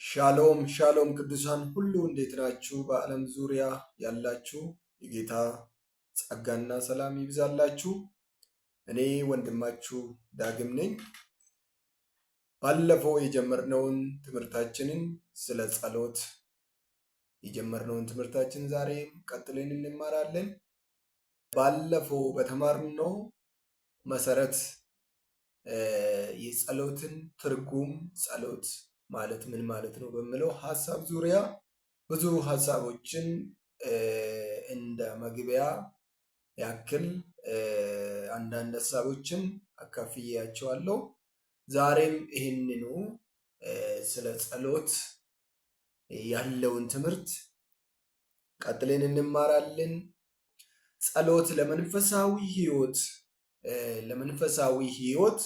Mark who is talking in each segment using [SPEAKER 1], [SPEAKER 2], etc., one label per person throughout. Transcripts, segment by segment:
[SPEAKER 1] ሻሎም ሻሎም ቅዱሳን ሁሉ እንዴት ናችሁ? በዓለም ዙሪያ ያላችሁ የጌታ ጸጋና ሰላም ይብዛላችሁ። እኔ ወንድማችሁ ዳግም ነኝ። ባለፈው የጀመርነውን ትምህርታችንን ስለ ጸሎት የጀመርነውን ትምህርታችን ዛሬ ቀጥለን እንማራለን። ባለፈው በተማርነው መሰረት የጸሎትን ትርጉም ጸሎት ማለት ምን ማለት ነው በሚለው ሐሳብ ዙሪያ ብዙ ሐሳቦችን እንደ መግቢያ ያክል አንዳንድ ሐሳቦችን አካፍያቸዋለሁ። ዛሬም ይህንኑ ስለ ጸሎት ያለውን ትምህርት ቀጥለን እንማራለን። ጸሎት ለመንፈሳዊ ሕይወት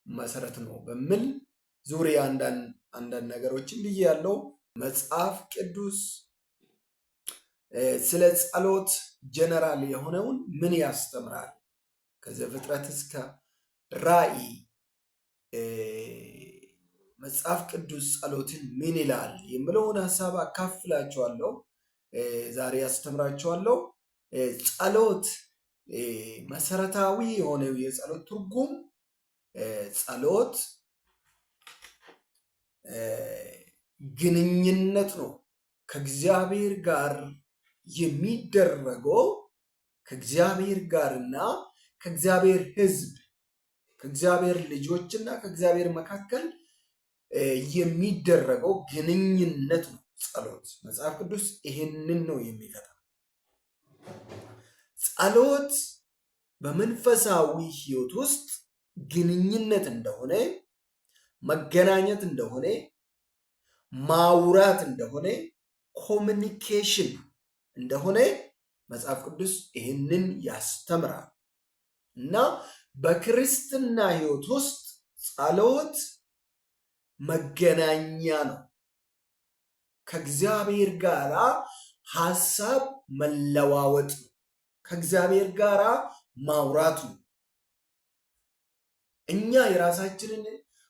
[SPEAKER 1] መሰረት ነው በሚል ዙሪያ አንዳንድ ነገሮችን ብያለሁ። መጽሐፍ ቅዱስ ስለ ጸሎት ጀነራል የሆነውን ምን ያስተምራል? ከዘፍጥረት እስከ ራእይ መጽሐፍ ቅዱስ ጸሎትን ምን ይላል የሚለውን ሐሳብ አካፍላችኋለሁ። ዛሬ ያስተምራችኋለሁ። ጸሎት መሰረታዊ የሆነው የጸሎት ትርጉም ጸሎት ግንኙነት ነው። ከእግዚአብሔር ጋር የሚደረገው ከእግዚአብሔር ጋርና ከእግዚአብሔር ሕዝብ ከእግዚአብሔር ልጆችና ከእግዚአብሔር መካከል የሚደረገው ግንኙነት ነው ጸሎት። መጽሐፍ ቅዱስ ይሄንን ነው የሚፈታው። ጸሎት በመንፈሳዊ ሕይወት ውስጥ ግንኙነት እንደሆነ፣ መገናኘት እንደሆነ፣ ማውራት እንደሆነ፣ ኮሚኒኬሽን እንደሆነ መጽሐፍ ቅዱስ ይህንን ያስተምራል እና በክርስትና ሕይወት ውስጥ ጸሎት መገናኛ ነው። ከእግዚአብሔር ጋር ሐሳብ መለዋወጥ ነው። ከእግዚአብሔር ጋር ማውራት ነው። እኛ የራሳችንን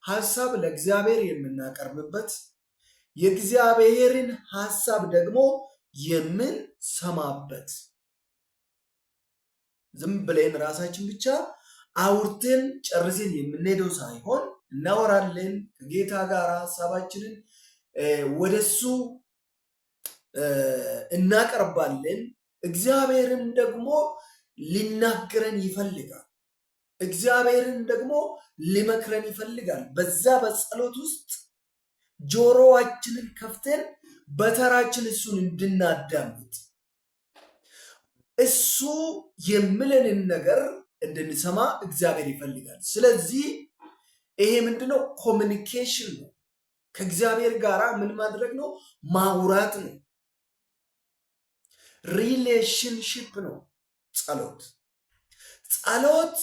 [SPEAKER 1] ሐሳብ ለእግዚአብሔር የምናቀርብበት የእግዚአብሔርን ሐሳብ ደግሞ የምንሰማበት ዝም ብለን ራሳችን ብቻ አውርተን ጨርሰን የምንሄደው ሳይሆን እናወራለን፣ ከጌታ ጋር ሐሳባችንን ወደሱ እናቀርባለን። እግዚአብሔርም ደግሞ ሊናገረን ይፈልጋል። እግዚአብሔርን ደግሞ ሊመክረን ይፈልጋል። በዛ በጸሎት ውስጥ ጆሮአችንን ከፍተን በተራችን እሱን እንድናዳምጥ እሱ የሚለንን ነገር እንድንሰማ እግዚአብሔር ይፈልጋል። ስለዚህ ይሄ ምንድነው? ኮሚኒኬሽን ነው። ከእግዚአብሔር ጋር ምን ማድረግ ነው? ማውራት ነው። ሪሌሽንሽፕ ነው ጸሎት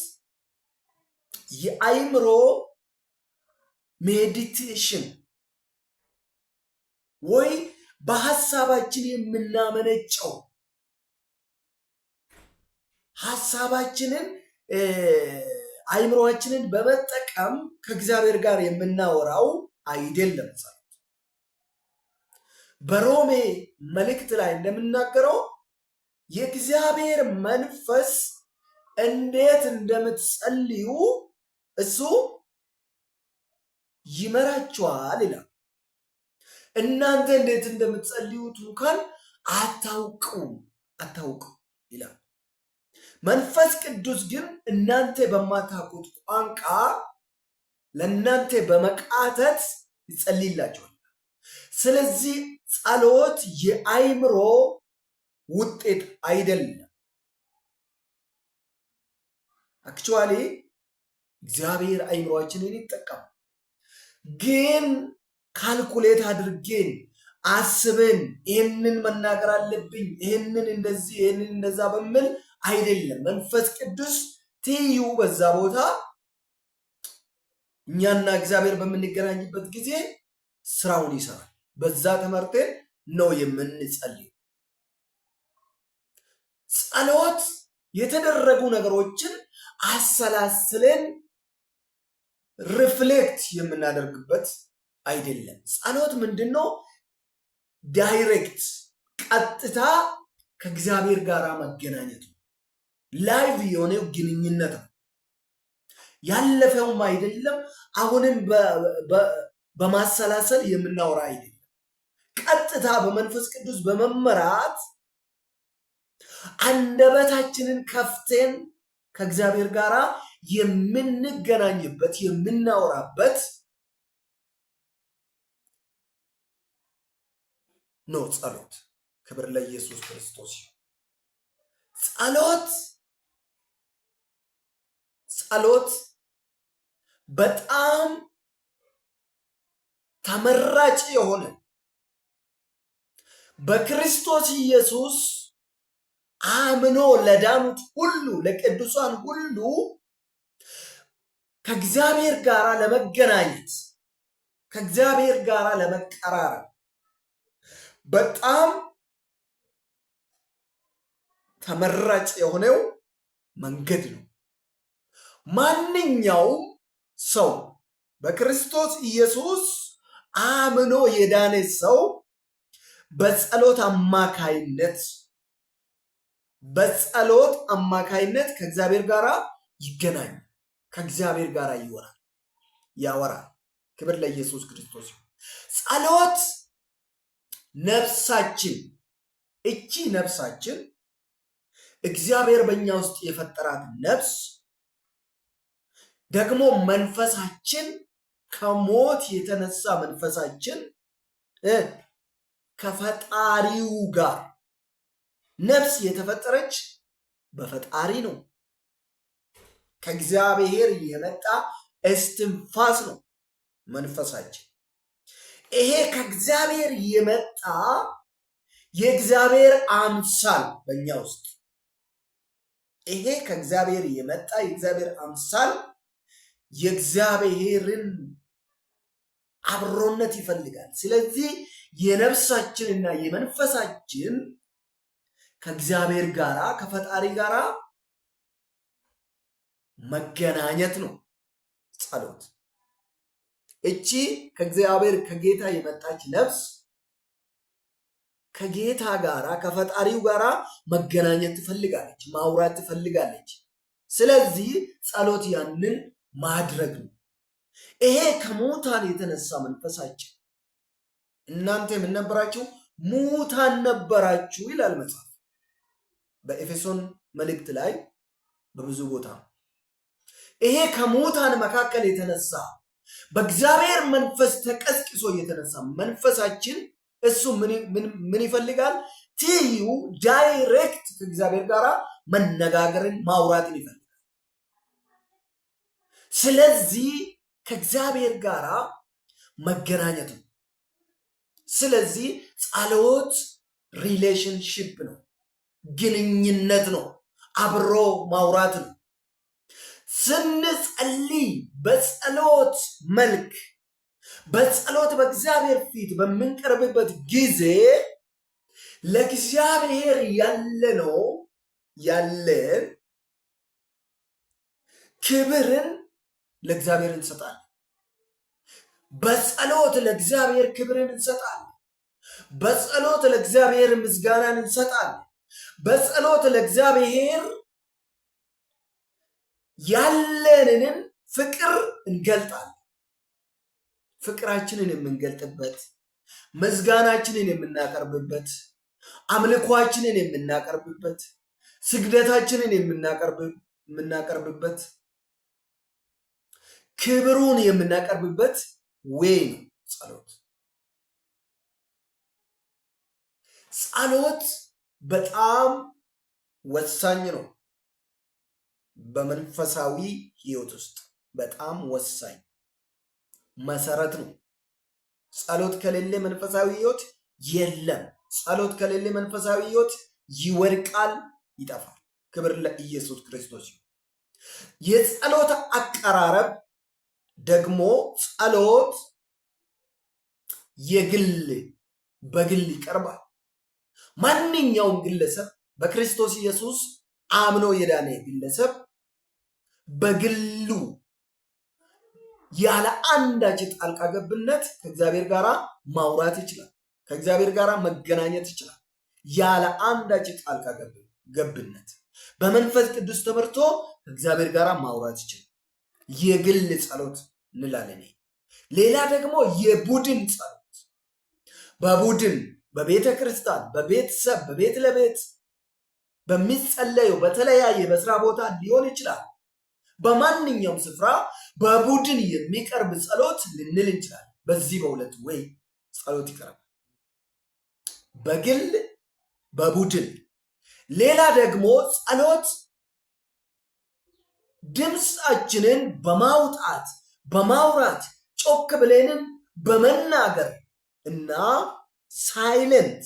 [SPEAKER 1] የአይምሮ ሜዲቴሽን ወይ በሐሳባችን የምናመነጨው ሐሳባችንን አይምሮአችንን በመጠቀም ከእግዚአብሔር ጋር የምናወራው አይደለም። ጸሎት በሮሜ መልእክት ላይ እንደምናገረው የእግዚአብሔር መንፈስ እንዴት እንደምትጸልዩ እሱ ይመራችኋል ይላል። እናንተ እንዴት እንደምትጸልዩት እንኳን አታውቁም ይላል። መንፈስ ቅዱስ ግን እናንተ በማታውቁት ቋንቋ ለእናንተ በመቃተት ይጸልይላችኋል። ስለዚህ ጸሎት የአይምሮ ውጤት አይደለም። አክቹዋሊ እግዚአብሔር አይምሮአችንን ይጠቀማል። ግን ካልኩሌት አድርገን አስበን ይህንን መናገር አለብኝ፣ ይህንን እንደዚህ፣ ይህንን እንደዛ በሚል አይደለም። መንፈስ ቅዱስ ትይዩ በዛ ቦታ እኛና እግዚአብሔር በምንገናኝበት ጊዜ ስራውን ይሰራል። በዛ ተመርተን ነው የምንጸልይ። ጸሎት የተደረጉ ነገሮችን አሰላስለን ሪፍሌክት የምናደርግበት አይደለም። ጸሎት ምንድነው? ዳይሬክት ቀጥታ ከእግዚአብሔር ጋር መገናኘት ነው። ላይቭ የሆነ ግንኙነት ነው። ያለፈውም አይደለም፣ አሁንም በማሰላሰል የምናወራ አይደለም። ቀጥታ በመንፈስ ቅዱስ በመመራት አንደበታችንን ከፍተን ከእግዚአብሔር ጋር የምንገናኝበት የምናወራበት ነው ጸሎት። ክብር ለኢየሱስ ክርስቶስ። ጸሎት በጣም ተመራጭ የሆነ በክርስቶስ ኢየሱስ አምኖ ለዳኑት ሁሉ ለቅዱሳን ሁሉ ከእግዚአብሔር ጋር ለመገናኘት ከእግዚአብሔር ጋር ለመቀራረብ በጣም ተመራጭ የሆነው መንገድ ነው። ማንኛውም ሰው በክርስቶስ ኢየሱስ አምኖ የዳነ ሰው በጸሎት አማካይነት ከእግዚአብሔር ጋር ይገናኛል፣ ከእግዚአብሔር ጋር ያወራል። ክብር ለኢየሱስ ክርስቶስ። ጸሎት ነፍሳችን እግዚአብሔር በእኛ ውስጥ የፈጠራት ነፍስ ደግሞ መንፈሳችን ከሞት የተነሳ መንፈሳችን ከፈጣሪው ጋር ነፍስ የተፈጠረች በፈጣሪ ነው። ከእግዚአብሔር የመጣ እስትንፋስ ነው መንፈሳችን። ይሄ ከእግዚአብሔር የመጣ የእግዚአብሔር አምሳል በእኛ ውስጥ ይሄ ከእግዚአብሔር የመጣ የእግዚአብሔር አምሳል የእግዚአብሔርን አብሮነት ይፈልጋል። ስለዚህ የነፍሳችንና የመንፈሳችን ከእግዚአብሔር ጋር ከፈጣሪ ጋር መገናኘት ነው ጸሎት። እቺ ከእግዚአብሔር ከጌታ የመጣች ነፍስ ከጌታ ጋር ከፈጣሪው ጋር መገናኘት ትፈልጋለች፣ ማውራት ትፈልጋለች። ስለዚህ ጸሎት ያንን ማድረግ ነው። ይሄ ከሙታን የተነሳ መንፈሳችን እናንተ ምን ነበራችሁ? ሙታን ነበራችሁ ይላል መጽሐፍ በኤፌሶን መልእክት ላይ በብዙ ቦታ። ይሄ ከሙታን መካከል የተነሳ በእግዚአብሔር መንፈስ ተቀስቅሶ የተነሳ መንፈሳችን እሱ ምን ይፈልጋል? ትዩ ዳይሬክት ከእግዚአብሔር ጋር መነጋገርን ማውራትን ይፈልጋል። ስለዚህ ከእግዚአብሔር ጋር መገናኘት ነው። ስለዚህ ጸሎት ሪሌሽንሽፕ ነው፣ ግንኙነት ነው፣ አብሮ ማውራት ነው። ስንጸልይ በጸሎት መልክ በጸሎት በእግዚአብሔር ፊት በምንቀርብበት ጊዜ ለእግዚአብሔር ያለን ክብርን ለእግዚአብሔር እንሰጣለን። በጸሎት ለእግዚአብሔር ክብርን እንሰጣለን። በጸሎት ለእግዚአብሔር ምስጋናን እንሰጣለን። በጸሎት ለእግዚአብሔር ያለንን ፍቅር እንገልጣለን። ፍቅራችንን የምንገልጥበት፣ ምስጋናችንን የምናቀርብበት፣ አምልኳችንን የምናቀርብበት፣ ስግደታችንን የምናቀርብበት፣ ክብሩን የምናቀርብበት ወይ ነው ጸሎት። ጸሎት በጣም ወሳኝ ነው። በመንፈሳዊ ህይወት ውስጥ በጣም ወሳኝ መሰረት ነው። ጸሎት ከሌለ መንፈሳዊ ህይወት የለም። ጸሎት ከሌለ መንፈሳዊ ህይወት ይወድቃል፣ ይጠፋል። ክብር ለኢየሱስ ክርስቶስ። የጸሎት አቀራረብ ደግሞ ጸሎት በግል ይቀርባል። ማንኛውም ግለሰብ በክርስቶስ ኢየሱስ አምኖ የዳነ ግለሰብ በግሉ ያለ አንዳች ጣልቃ ገብነት ከእግዚአብሔር ጋር ማውራት ይችላል። ከእግዚአብሔር ጋር መገናኘት ይችላል። ያለ አንዳች ጣልቃ ገብነት በመንፈስ ቅዱስ ተመርቶ ከእግዚአብሔር ጋር ማውራት ይችላል። የግል ጸሎት እንላለን። ሌላ ደግሞ የቡድን ጸሎት፣ በቡድን በቤተ ክርስቲያን፣ በቤተሰብ፣ በቤት ለቤት በሚጸለየው በተለያየ በስራ ቦታ ሊሆን ይችላል። በማንኛውም ስፍራ በቡድን የሚቀርብ ጸሎት ልንል እንችላለን። በዚህ በሁለት ወይ ጸሎት ይቀርባል፣ በግል በቡድን። ሌላ ደግሞ ጸሎት ድምፃችንን በማውጣት በማውራት ጮክ ብለንም በመናገር እና ሳይለንት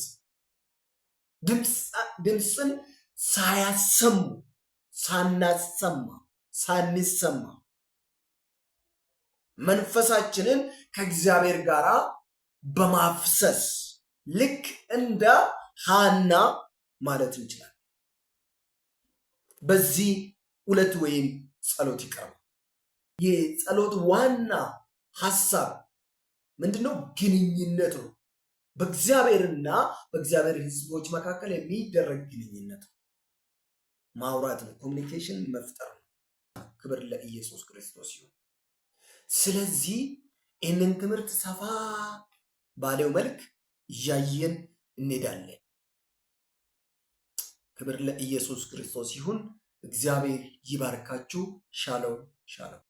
[SPEAKER 1] ድምፅን ሳያሰሙ ሳንሰማ መንፈሳችንን ከእግዚአብሔር ጋር በማፍሰስ ልክ እንደ ሃና ማለት እንችላለን። በዚህ ሁለት ወይም ጸሎት ይቀርባል። የጸሎት ዋና ሐሳብ ምንድነው? ግንኙነት ነው። በእግዚአብሔርና በእግዚአብሔር ሕዝቦች መካከል የሚደረግ ግንኙነት ማውራት ነው። ኮሚኒኬሽን መፍጠር ነው። ክብር ለኢየሱስ ክርስቶስ ይሁን። ስለዚህ ይህንን ትምህርት ሰፋ ባለው መልክ እያየን እንሄዳለን። ክብር ለኢየሱስ ክርስቶስ ይሁን። እግዚአብሔር ይባርካችሁ። ሻሎም ሻሎም።